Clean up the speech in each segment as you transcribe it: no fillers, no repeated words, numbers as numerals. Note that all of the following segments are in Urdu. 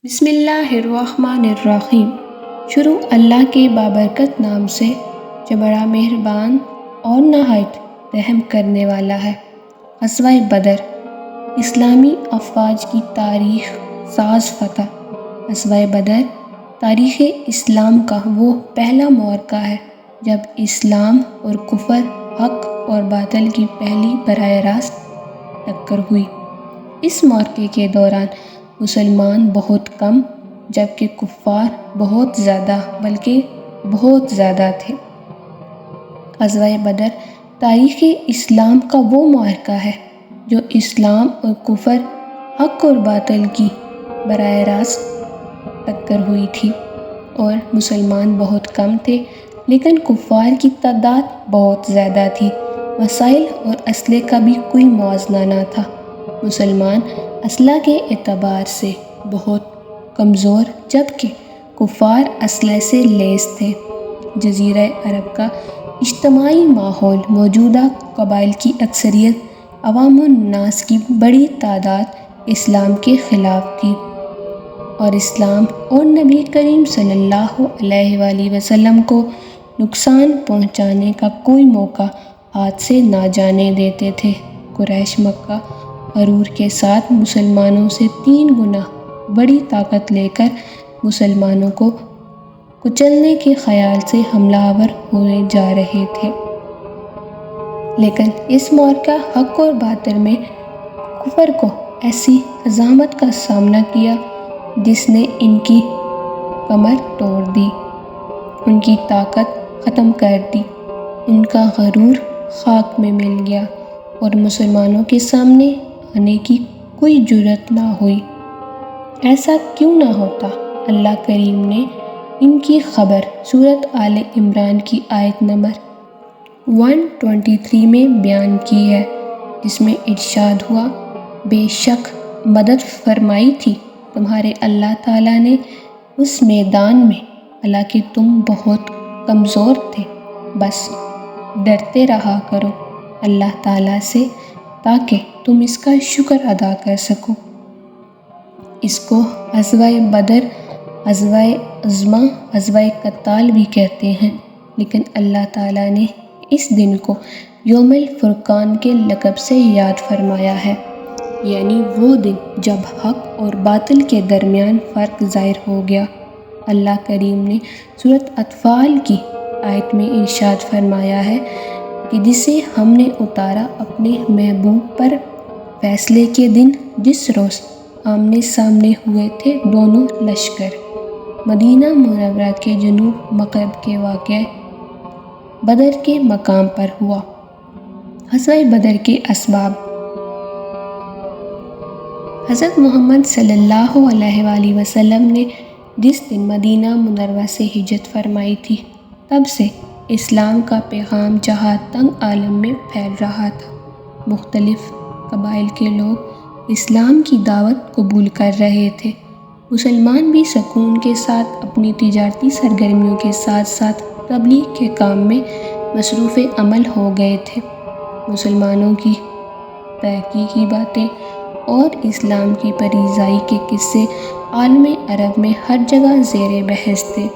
بسم اللہ الرحمن الرحیم۔ شروع اللہ کے بابرکت نام سے جو بڑا مہربان اور نہایت رحم کرنے والا ہے۔ غزوہ بدر، اسلامی افواج کی تاریخ ساز فتح۔ غزوہ بدر تاریخ اسلام کا وہ پہلا معرکہ ہے جب اسلام اور کفر، حق اور باطل کی پہلی براہ راست ٹکر ہوئی۔ اس معرکے کے دوران مسلمان بہت کم جبکہ کفار بہت زیادہ بلکہ بہت زیادہ تھے۔ غزوہ بدر تاریخ اسلام کا وہ معرکہ ہے جو اسلام اور کفر، حق اور باطل کی براہ راست ٹکر ہوئی تھی، اور مسلمان بہت کم تھے لیکن کفار کی تعداد بہت زیادہ تھی۔ وسائل اور اسلحے کا بھی کوئی موازنہ نہ تھا۔ مسلمان اسلحے کے اعتبار سے بہت کمزور جبکہ کفار اسلحے سے لیس تھے۔ جزیرہ عرب کا اجتماعی ماحول، موجودہ قبائل کی اکثریت، عوام الناس کی بڑی تعداد اسلام کے خلاف تھی، اور اسلام اور نبی کریم صلی اللہ علیہ وآلہ وسلم کو نقصان پہنچانے کا کوئی موقع ہاتھ سے نہ جانے دیتے تھے۔ قریش مکہ غرور کے ساتھ مسلمانوں سے 3 گنا بڑی طاقت لے کر مسلمانوں کو کچلنے کے خیال سے حملہ آور ہونے جا رہے تھے، لیکن اس معرکہ حق اور باطل میں کفر کو ایسی ہزیمت کا سامنا کیا جس نے ان کی کمر توڑ دی، ان کی طاقت ختم کر دی، ان کا غرور خاک میں مل گیا، اور مسلمانوں کے سامنے آنے کی کوئی جرأت نہ ہوئی۔ ایسا کیوں نہ ہوتا؟ اللہ کریم نے ان کی خبر سورۃ آل عمران کی آیت نمبر 123 میں بیان کی ہے، جس میں ارشاد ہوا، بے شک مدد فرمائی تھی تمہارے اللہ تعالیٰ نے اس میدان میں، حالانکہ تم بہت کمزور تھے۔ بس ڈرتے رہا کرو اللہ تعالیٰ سے تاکہ تم اس کا شکر ادا کر سکو۔ اس کو غزوہ بدر، غزوہ عظمیٰ، غزوہ قتال بھی کہتے ہیں، لیکن اللہ تعالیٰ نے اس دن کو یوم الفرقان کے لقب سے یاد فرمایا ہے، یعنی وہ دن جب حق اور باطل کے درمیان فرق ظاہر ہو گیا۔ اللہ کریم نے سورۃ اطفال کی آیت میں ارشاد فرمایا ہے کہ جسے ہم نے اتارا اپنے محبوب پر فیصلے کے دن، جس روز آمنے سامنے ہوئے تھے دونوں لشکر، مدینہ منورہ کے جنوب مغرب کے واقع بدر کے مقام پر ہوا۔ غزوہ بدر کے اسباب۔ حضرت محمد صلی اللہ علیہ وآلہ وسلم نے جس دن مدینہ منورہ سے ہجرت فرمائی تھی، تب سے اسلام کا پیغام جہاں تنگ عالم میں پھیل رہا تھا۔ مختلف قبائل کے لوگ اسلام کی دعوت قبول کر رہے تھے۔ مسلمان بھی سکون کے ساتھ اپنی تجارتی سرگرمیوں کے ساتھ ساتھ تبلیغ کے کام میں مصروف عمل ہو گئے تھے۔ مسلمانوں کی ترقی کی باتیں اور اسلام کی پریزائی کے قصے عالم عرب میں ہر جگہ زیر بحث تھے۔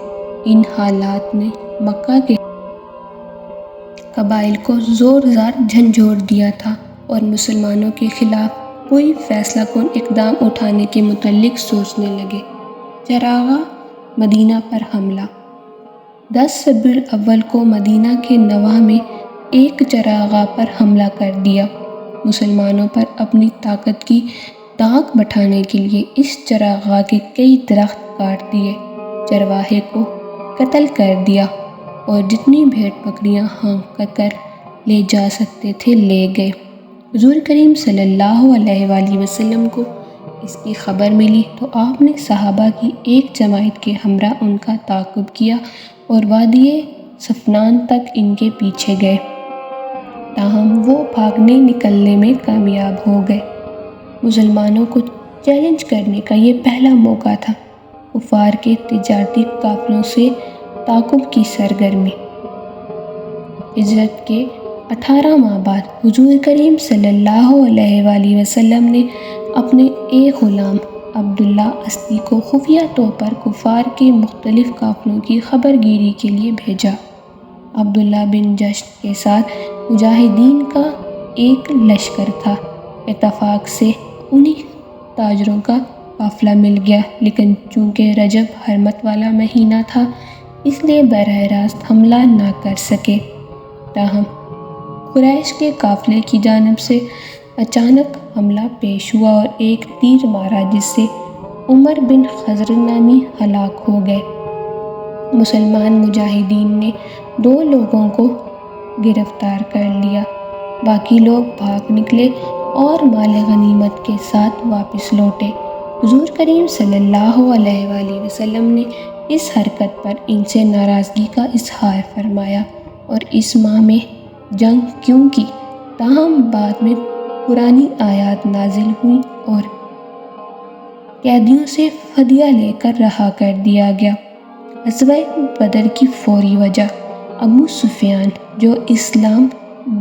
ان حالات نے مکہ کے قبائل کو زورزار جھنجھوڑ دیا تھا، اور مسلمانوں کے خلاف کوئی فیصلہ کن اقدام اٹھانے کے متعلق سوچنے لگے۔ چراغاں مدینہ پر حملہ۔ 10 ربیع الاول کو مدینہ کے نواح میں ایک چراغاں پر حملہ کر دیا۔ مسلمانوں پر اپنی طاقت کی دھاک بٹھانے کے لیے اس چراغاں کے کئی درخت کاٹ دیے، چرواہے کو قتل کر دیا، اور جتنی بھیڑ بکریاں ہانک کر لے جا سکتے تھے لے گئے۔ حضور کریم صلی اللہ علیہ وآلہ وسلم کو اس کی خبر ملی تو آپ نے صحابہ کی ایک جماعت کے ہمراہ ان کا تعاقب کیا اور وادی صفنان تک ان کے پیچھے گئے، تاہم وہ بھاگنے نکلنے میں کامیاب ہو گئے۔ مسلمانوں کو چیلنج کرنے کا یہ پہلا موقع تھا۔ کفار کے تجارتی قافلوں سے تعاقب کی سرگرمی۔ ہجرت کے 18 ماہ بعد حضور کریم صلی اللہ علیہ وآلہ وسلم نے اپنے ایک غلام عبداللہ اسدی کو خفیہ طور پر کفار کے مختلف قافلوں کی خبر گیری کے لیے بھیجا۔ عبداللہ بن جشن کے ساتھ مجاہدین کا ایک لشکر تھا۔ اتفاق سے انہیں تاجروں کا قافلہ مل گیا، لیکن چونکہ رجب حرمت والا مہینہ تھا اس لیے براہ راست حملہ نہ کر سکے۔ تاہم قریش کے قافلے کی جانب سے اچانک حملہ پیش ہوا اور ایک تیر مارا جس سے عمر بن خزرج نامی ہلاک ہو گئے۔ مسلمان مجاہدین نے 2 لوگوں کو گرفتار کر لیا، باقی لوگ بھاگ نکلے اور مال غنیمت کے ساتھ واپس لوٹے۔ حضور کریم صلی اللہ علیہ وآلہ وسلم نے اس حرکت پر ان سے ناراضگی کا اظہار فرمایا اور اس ماہ میں جنگ کیوں کی؟ تاہم بعد میں قرآنی آیات نازل ہوئیں اور قیدیوں سے فدیہ لے کر رہا کر دیا گیا۔ غزوہ بدر کی فوری وجہ: ابو سفیان، جو اسلام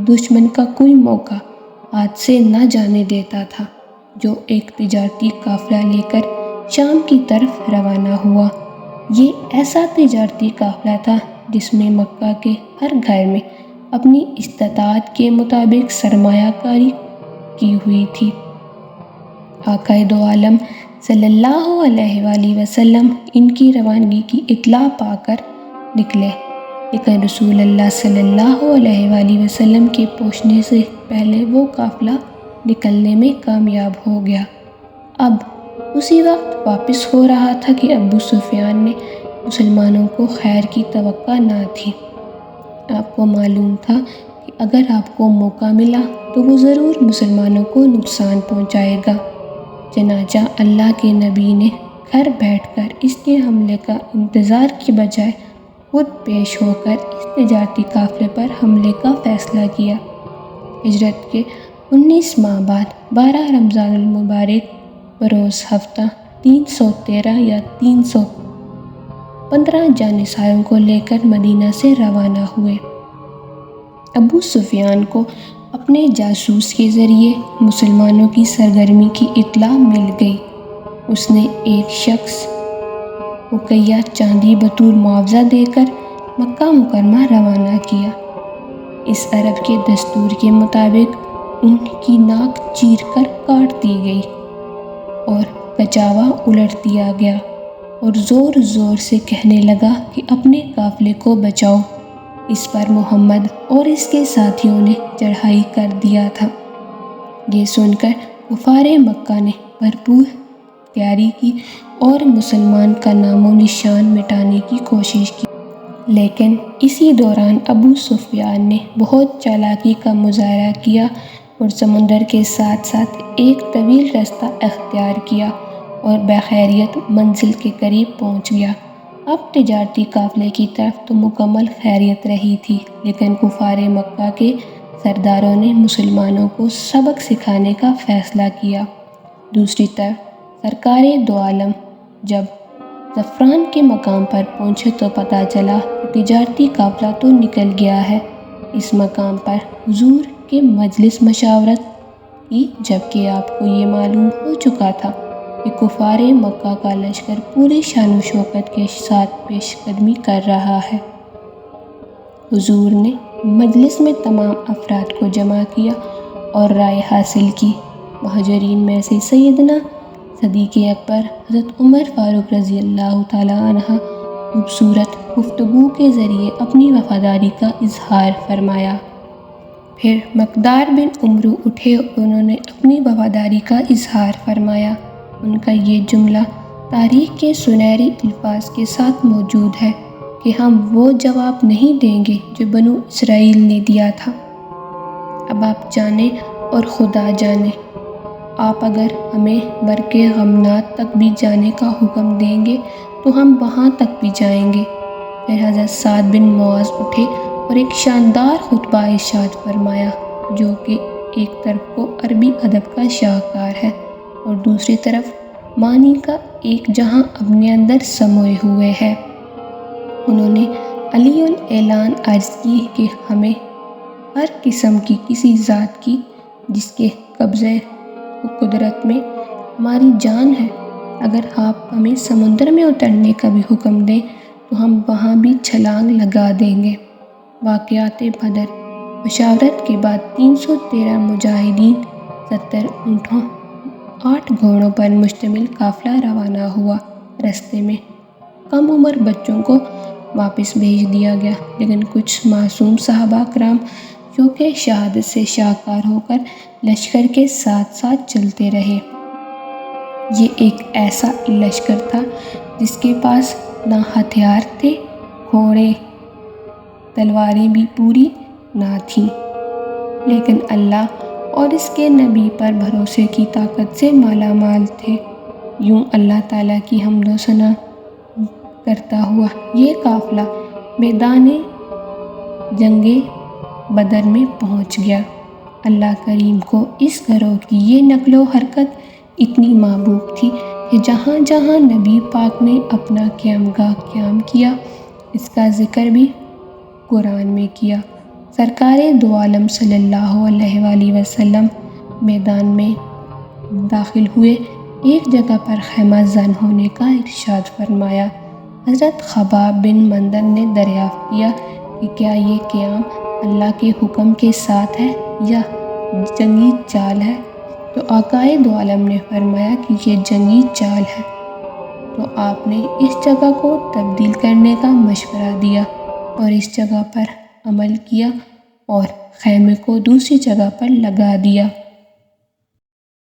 دشمن کا کوئی موقع ہاتھ سے نہ جانے دیتا تھا، جو ایک تجارتی قافلہ لے کر شام کی طرف روانہ ہوا۔ یہ ایسا تجارتی قافلہ تھا جس میں مکہ کے ہر گھر میں اپنی استطاعت کے مطابق سرمایہ کاری کی ہوئی تھی۔ آقا دو عالم صلی اللہ علیہ وآلہ وسلم ان کی روانگی کی اطلاع پا کر نکلے، لیکن رسول اللہ صلی اللہ علیہ وآلہ وسلم کے پہنچنے سے پہلے وہ قافلہ نکلنے میں کامیاب ہو گیا۔ اب اسی وقت واپس ہو رہا تھا کہ ابو سفیان نے مسلمانوں کو خیر کی توقع نہ تھی۔ آپ کو معلوم تھا کہ اگر آپ کو موقع ملا تو وہ ضرور مسلمانوں کو نقصان پہنچائے گا۔ چنانچہ اللہ کے نبی نے گھر بیٹھ کر اس کے حملے کا انتظار کی بجائے خود پیش ہو کر اس تجارتی قافلے پر حملے کا فیصلہ کیا۔ ہجرت کے 19 ماہ بعد 12 رمضان المبارک بروز ہفتہ 313 یا 315 جانصاروں کو لے کر مدینہ سے روانہ ہوئے۔ ابو سفیان کو اپنے جاسوس کے ذریعے مسلمانوں کی سرگرمی کی اطلاع مل گئی۔ اس نے ایک شخص اقیہ چاندی بطور معاوضہ دے کر مکہ مکرمہ روانہ کیا۔ اس عرب کے دستور کے مطابق ان کی ناک چیر کر کاٹ دی گئی اور کچاوا الٹ دیا گیا اور زور زور سے کہنے لگا کہ اپنے قافلے کو بچاؤ۔ اس پر محمد اور اس کے ساتھیوں نے چڑھائی کر دیا تھا۔ یہ سن کر کفار مکہ نے بھرپور تیاری کی اور مسلمان کا نام و نشان مٹانے کی کوشش کی، لیکن اسی دوران ابو سفیان نے بہت چالاکی کا مظاہرہ کیا اور سمندر کے ساتھ ساتھ ایک طویل رستہ اختیار کیا اور بخیریت منزل کے قریب پہنچ گیا۔ اب تجارتی قافلے کی طرف تو مکمل خیریت رہی تھی، لیکن کفار مکہ کے سرداروں نے مسلمانوں کو سبق سکھانے کا فیصلہ کیا۔ دوسری طرف سرکار دو عالم جب زعفران کے مقام پر پہنچے تو پتہ چلا کہ تجارتی قافلہ تو نکل گیا ہے۔ اس مقام پر حضور کے مجلس مشاورت کی، جبکہ آپ کو یہ معلوم ہو چکا تھا کہ کفار مکہ کا لشکر پوری شان و شوکت کے ساتھ پیش قدمی کر رہا ہے۔ حضور نے مجلس میں تمام افراد کو جمع کیا اور رائے حاصل کی۔ مہاجرین میں سے سیدنا صدیق اکبر حضرت عمر فاروق رضی اللہ تعالی عنہ خوبصورت گفتگو کے ذریعے اپنی وفاداری کا اظہار فرمایا۔ پھر مقدار بن عمرو اٹھے اور انہوں نے اپنی وفاداری کا اظہار فرمایا۔ ان کا یہ جملہ تاریخ کے سنہری الفاظ کے ساتھ موجود ہے کہ ہم وہ جواب نہیں دیں گے جو بنو اسرائیل نے دیا تھا۔ اب آپ جانیں اور خدا جانے، آپ اگر ہمیں برق غمنات تک بھی جانے کا حکم دیں گے تو ہم وہاں تک بھی جائیں گے۔ پھر حضرت سعد بن معاذ اٹھے اور ایک شاندار خطبہ ارشاد فرمایا جو کہ ایک طرف کو عربی ادب کا شاہکار ہے اور دوسری طرف معنی کا ایک جہاں اپنے اندر سموئے ہوئے ہے۔ انہوں نے علی الاعلان عرض کی کہ ہمیں ہر قسم کی کسی ذات کی جس کے قبضے و قدرت میں ہماری جان ہے اگر آپ ہمیں سمندر میں اترنے کا بھی حکم دیں تو ہم وہاں بھی چھلانگ لگا دیں گے۔ واقعات بدر۔ مشاورت کے بعد 313 مجاہدین، 70 اونٹوں، 8 گھوڑوں پر مشتمل قافلہ روانہ ہوا۔ راستے میں کم عمر بچوں کو واپس بھیج دیا گیا، لیکن کچھ معصوم صحابہ کرام جو کہ شہادت سے شاکار ہو کر لشکر کے ساتھ ساتھ چلتے رہے۔ یہ ایک ایسا لشکر تھا جس کے پاس نہ ہتھیار تھے، گھوڑے، تلواریں بھی پوری نہ تھیں، لیکن اللہ اور اس کے نبی پر بھروسے کی طاقت سے مالا مال تھے۔ یوں اللہ تعالیٰ کی حمد و ثنا کرتا ہوا یہ قافلہ میدان جنگ بدر میں پہنچ گیا۔ اللہ کریم کو اس گروہ کی یہ نقل و حرکت اتنی محبوب تھی کہ جہاں جہاں نبی پاک نے اپنا قیامگاہ قائم کیا، اس کا ذکر بھی قرآن میں کیا۔ سرکار دو عالم صلی اللہ علیہ وآلہ وسلم میدان میں داخل ہوئے، ایک جگہ پر خیمہ زن ہونے کا ارشاد فرمایا۔ حضرت خباب بن مندر نے دریافت کیا کہ کیا یہ قیام اللہ کے حکم کے ساتھ ہے یا جنگی چال ہے؟ تو آقا دو عالم نے فرمایا کہ یہ جنگی چال ہے۔ تو آپ نے اس جگہ کو تبدیل کرنے کا مشورہ دیا اور اس جگہ پر عمل کیا اور خیمے کو دوسری جگہ پر لگا دیا۔